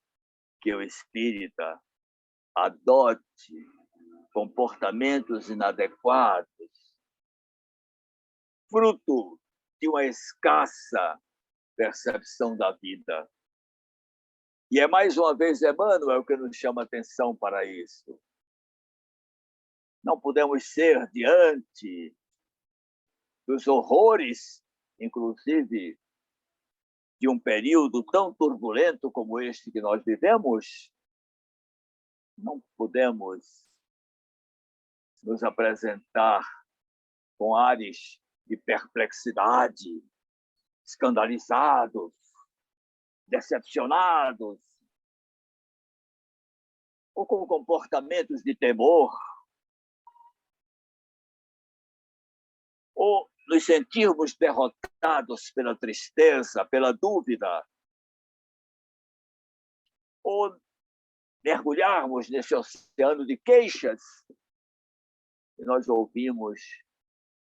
que o espírita adote comportamentos inadequados, fruto de uma escassa percepção da vida. E é mais uma vez Emmanuel que nos chama atenção para isso. Não podemos ser diante dos horrores, inclusive, de um período tão turbulento como este que nós vivemos, não podemos nos apresentar com ares de perplexidade, escandalizados, decepcionados, ou com comportamentos de temor, ou nos sentirmos derrotados pela tristeza, pela dúvida, ou mergulharmos nesse oceano de queixas que nós ouvimos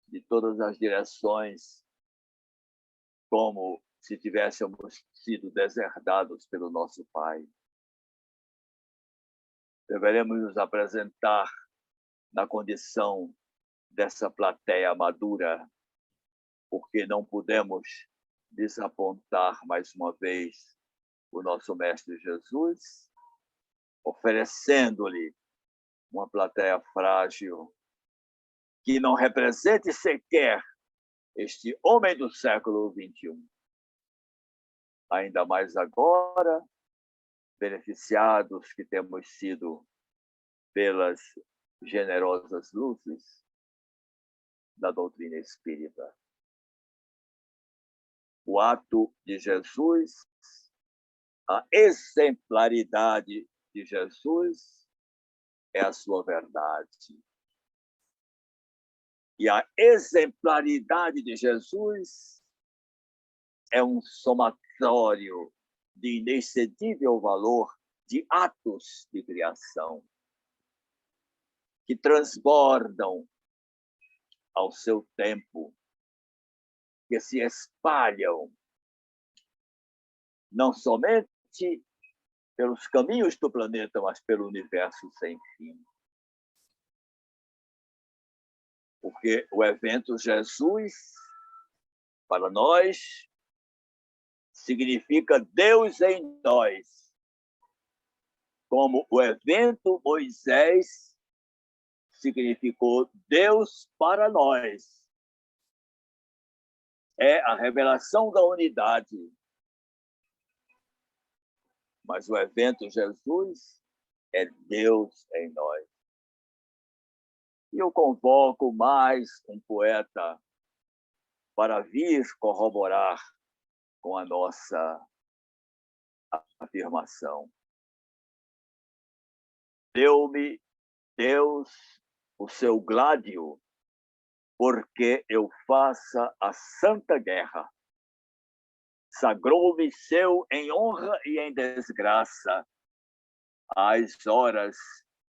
de todas as direções, como se tivéssemos sido deserdados pelo nosso Pai. Deveremos nos apresentar na condição dessa plateia madura, porque não podemos desapontar mais uma vez o nosso Mestre Jesus, oferecendo-lhe uma plateia frágil que não represente sequer este homem do século XXI. Ainda mais agora, beneficiados que temos sido pelas generosas luzes da doutrina espírita. O ato de Jesus, a exemplaridade de Jesus é a sua verdade. E a exemplaridade de Jesus é um somatório de inexcedível valor de atos de criação que transbordam ao seu tempo que se espalham não somente pelos caminhos do planeta, mas pelo universo sem fim. Porque o evento Jesus, para nós, significa Deus em nós. Como o evento Moisés significou Deus para nós. É a revelação da unidade. Mas o evento Jesus é Deus em nós. E eu convoco mais um poeta para vir corroborar com a nossa afirmação. Deu-me Deus o seu gládio, porque eu faça a santa guerra. Sagrou-me seu em honra e em desgraça, às horas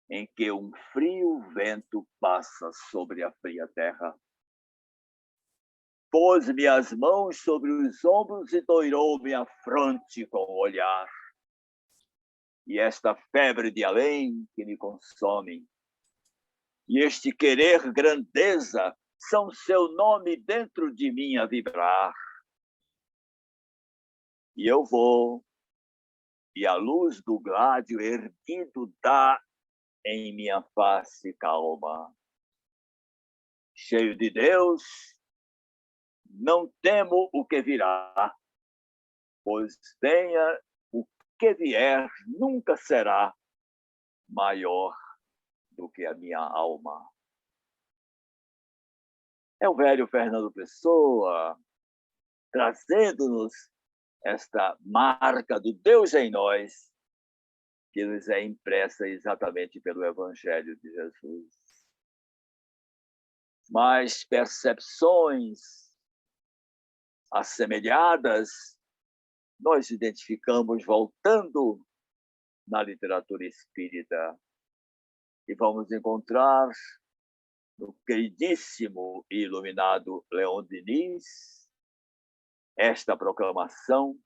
em que um frio vento passa sobre a fria terra. Pôs-me as mãos sobre os ombros e doirou-me a fronte com o olhar. E esta febre de além que me consome, e este querer grandeza, são seu nome dentro de mim a vibrar. E eu vou, e a luz do gládio erguido dá em minha face calma. Cheio de Deus, não temo o que virá, pois venha o que vier, nunca será maior do que a minha alma. É o velho Fernando Pessoa trazendo-nos esta marca do Deus em nós, que nos é impressa exatamente pelo Evangelho de Jesus. Mas percepções assemelhadas nós identificamos voltando na literatura espírita e vamos encontrar no queridíssimo e iluminado Leon Denis esta proclamação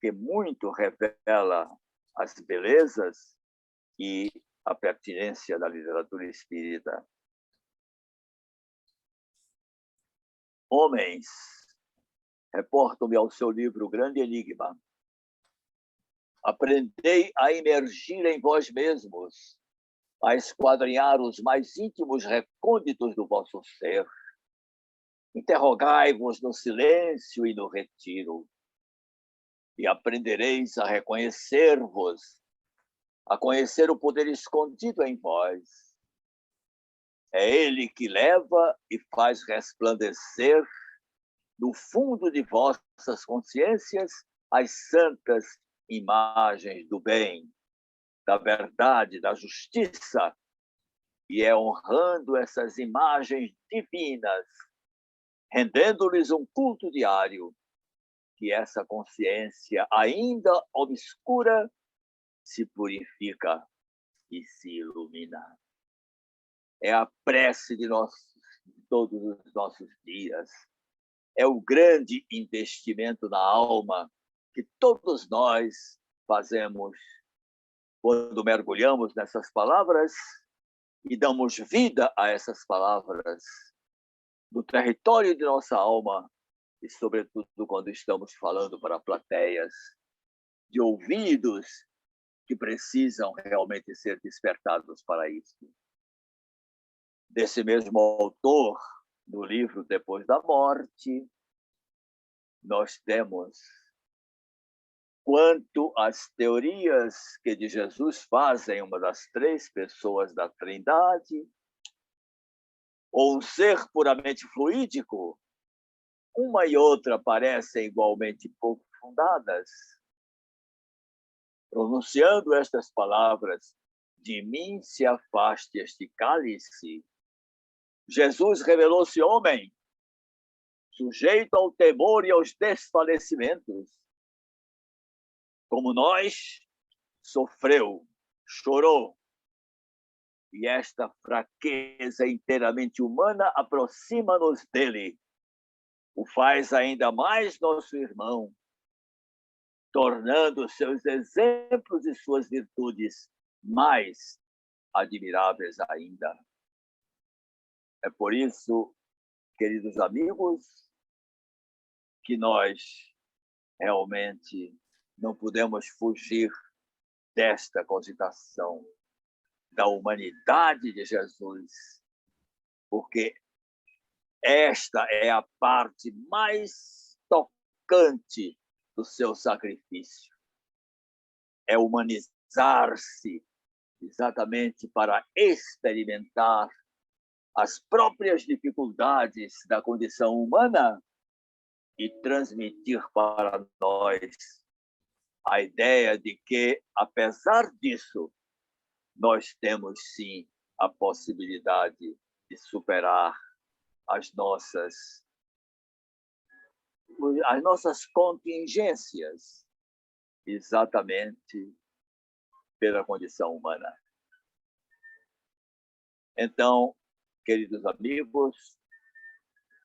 que muito revela as belezas e a pertinência da literatura espírita. Homens, reporto-me ao seu livro O Grande Enigma. Aprendei a imergir em vós mesmos, a esquadrinhar os mais íntimos recônditos do vosso ser. Interrogai-vos no silêncio e no retiro, e aprendereis a reconhecer-vos, a conhecer o poder escondido em vós. É ele que leva e faz resplandecer no fundo de vossas consciências as santas imagens do bem, da verdade, da justiça, e é honrando essas imagens divinas, rendendo-lhes um culto diário, que essa consciência ainda obscura se purifica e se ilumina. É a prece de todos os nossos dias. É o grande investimento na alma que todos nós fazemos quando mergulhamos nessas palavras e damos vida a essas palavras no território de nossa alma e, sobretudo, quando estamos falando para plateias de ouvidos que precisam realmente ser despertados para isso. Desse mesmo autor, no livro Depois da Morte, nós temos quanto às teorias que de Jesus fazem uma das três pessoas da Trindade, ou um ser puramente fluídico, uma e outra parecem igualmente pouco fundadas. Pronunciando estas palavras, de mim se afaste este cálice, Jesus revelou-se homem, sujeito ao temor e aos desfalecimentos. Como nós, sofreu, chorou. E esta fraqueza inteiramente humana aproxima-nos dele, o faz ainda mais nosso irmão, tornando seus exemplos e suas virtudes mais admiráveis ainda. É por isso, queridos amigos, que nós realmente não podemos fugir desta cogitação da humanidade de Jesus, porque esta é a parte mais tocante do seu sacrifício. É humanizar-se exatamente para experimentar as próprias dificuldades da condição humana e transmitir para nós a ideia de que, apesar disso, nós temos sim a possibilidade de superar as nossas contingências, exatamente pela condição humana. Então, queridos amigos,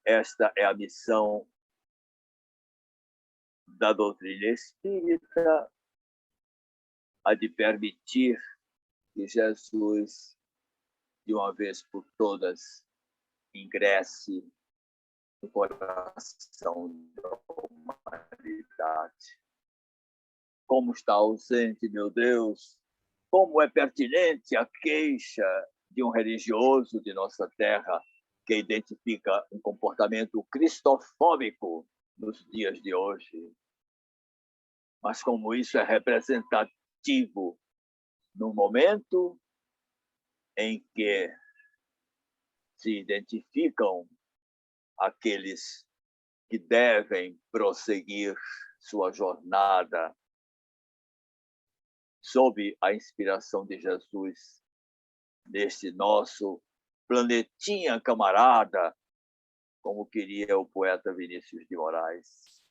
esta é a missão da doutrina espírita, a de permitir que Jesus, de uma vez por todas, ingresse no coração da humanidade. Como está ausente, meu Deus, como é pertinente a queixa de um religioso de nossa terra que identifica um comportamento cristofóbico nos dias de hoje. Mas como isso é representativo no momento em que se identificam aqueles que devem prosseguir sua jornada sob a inspiração de Jesus neste nosso planetinha camarada, como queria o poeta Vinícius de Moraes,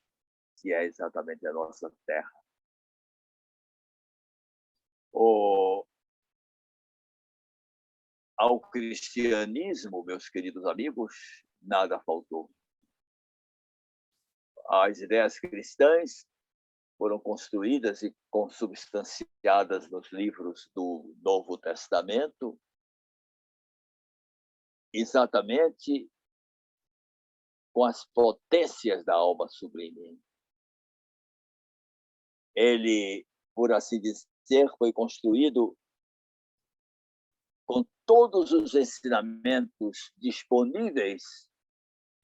que é exatamente a nossa terra. Ao cristianismo, meus queridos amigos, nada faltou. As ideias cristãs foram construídas e consubstanciadas nos livros do Novo Testamento, exatamente com as potências da alma sublime. Ele, por assim dizer, foi construído com todos os ensinamentos disponíveis,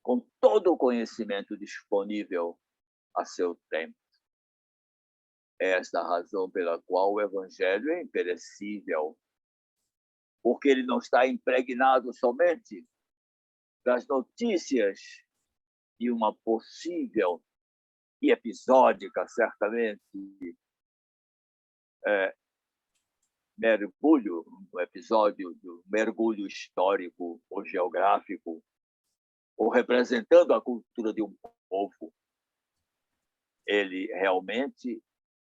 com todo o conhecimento disponível a seu tempo. É esta a razão pela qual o Evangelho é imperecível, porque ele não está impregnado somente das notícias de uma possível e episódica, certamente, mergulho, um episódio de mergulho histórico ou geográfico, ou representando a cultura de um povo. Ele realmente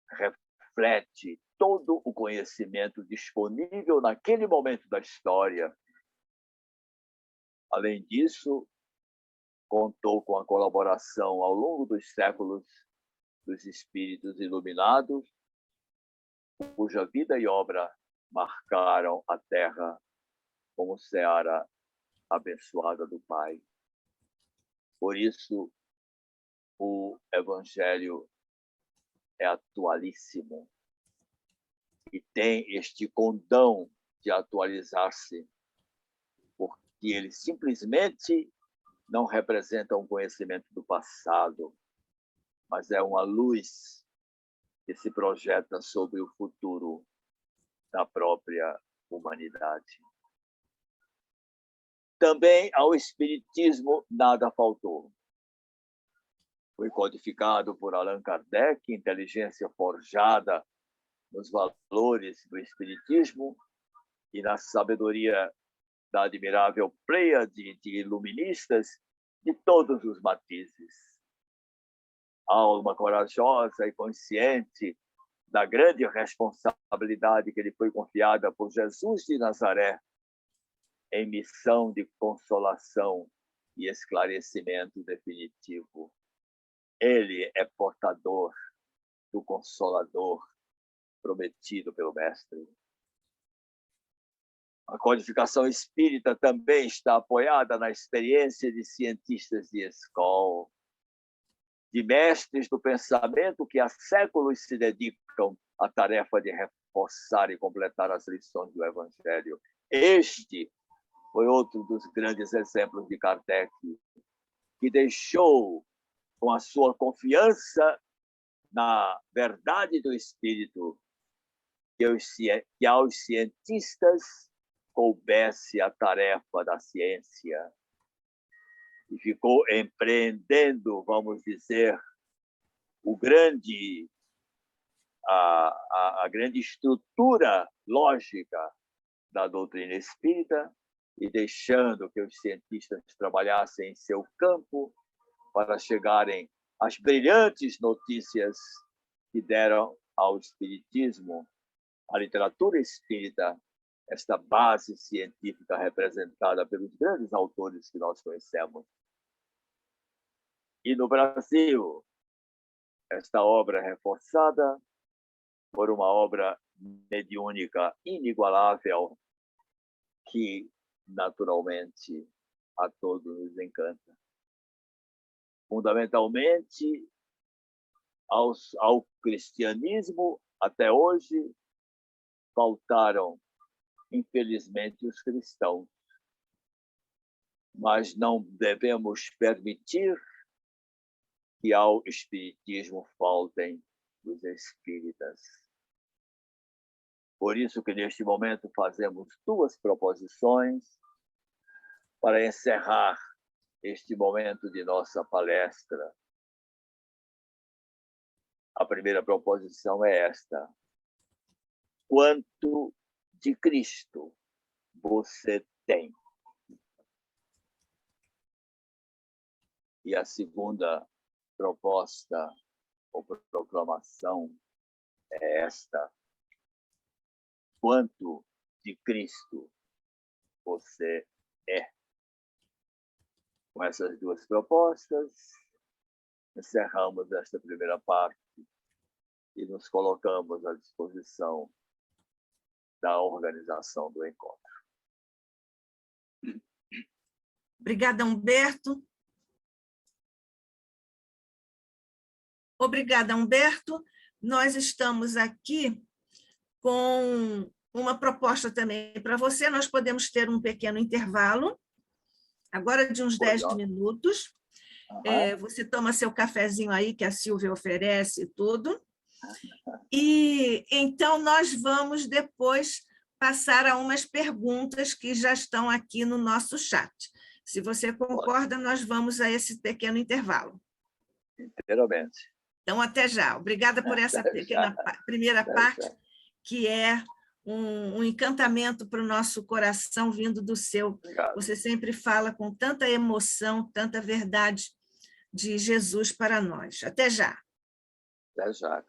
reflete todo o conhecimento disponível naquele momento da história. Além disso, contou com a colaboração ao longo dos séculos dos espíritos iluminados, cuja vida e obra marcaram a terra como seara abençoada do Pai. Por isso, o Evangelho é atualíssimo e tem este condão de atualizar-se, porque ele simplesmente não representa um conhecimento do passado, mas é uma luz que se projeta sobre o futuro da própria humanidade. Também ao Espiritismo nada faltou. Foi codificado por Allan Kardec, inteligência forjada nos valores do Espiritismo e na sabedoria da admirável pleiade de iluministas de todos os matizes. Alma corajosa e consciente da grande responsabilidade que lhe foi confiada por Jesus de Nazaré em missão de consolação e esclarecimento definitivo. Ele é portador do Consolador prometido pelo Mestre. A codificação espírita também está apoiada na experiência de cientistas de escola, de mestres do pensamento que há séculos se dedicam à tarefa de reforçar e completar as lições do Evangelho. Este foi outro dos grandes exemplos de Kardec, que deixou, com a sua confiança na verdade do Espírito, que aos cientistas coubesse a tarefa da ciência. E ficou empreendendo, vamos dizer, a grande estrutura lógica da doutrina espírita e deixando que os cientistas trabalhassem em seu campo para chegarem às brilhantes notícias que deram ao espiritismo, à literatura espírita, esta base científica representada pelos grandes autores que nós conhecemos. E no Brasil, esta obra é reforçada por uma obra mediúnica inigualável que, naturalmente, a todos nos encanta. Fundamentalmente, ao cristianismo, até hoje, faltaram, infelizmente, os cristãos. Mas não devemos permitir que ao espiritismo faltem os espíritas. Por isso que, neste momento, fazemos 2 proposições para encerrar este momento de nossa palestra. A primeira proposição é esta: quanto de Cristo você tem? E a segunda proposta ou proclamação é esta: quanto de Cristo você é? Com essas 2 propostas, encerramos esta primeira parte e nos colocamos à disposição da organização do encontro. Obrigada, Humberto. Obrigada, Humberto. Nós estamos aqui com uma proposta também para você. Nós podemos ter um pequeno intervalo, agora de uns 10 minutos. Você toma seu cafezinho aí, que a Silvia oferece e tudo. E então nós vamos depois passar a umas perguntas que já estão aqui no nosso chat. Se você concorda, nós vamos a esse pequeno intervalo. Inteiramente. Então, até já. Obrigada por essa pequena primeira parte, que é um encantamento para o nosso coração vindo do seu. Obrigado. Você sempre fala com tanta emoção, tanta verdade de Jesus para nós. Até já. Até já.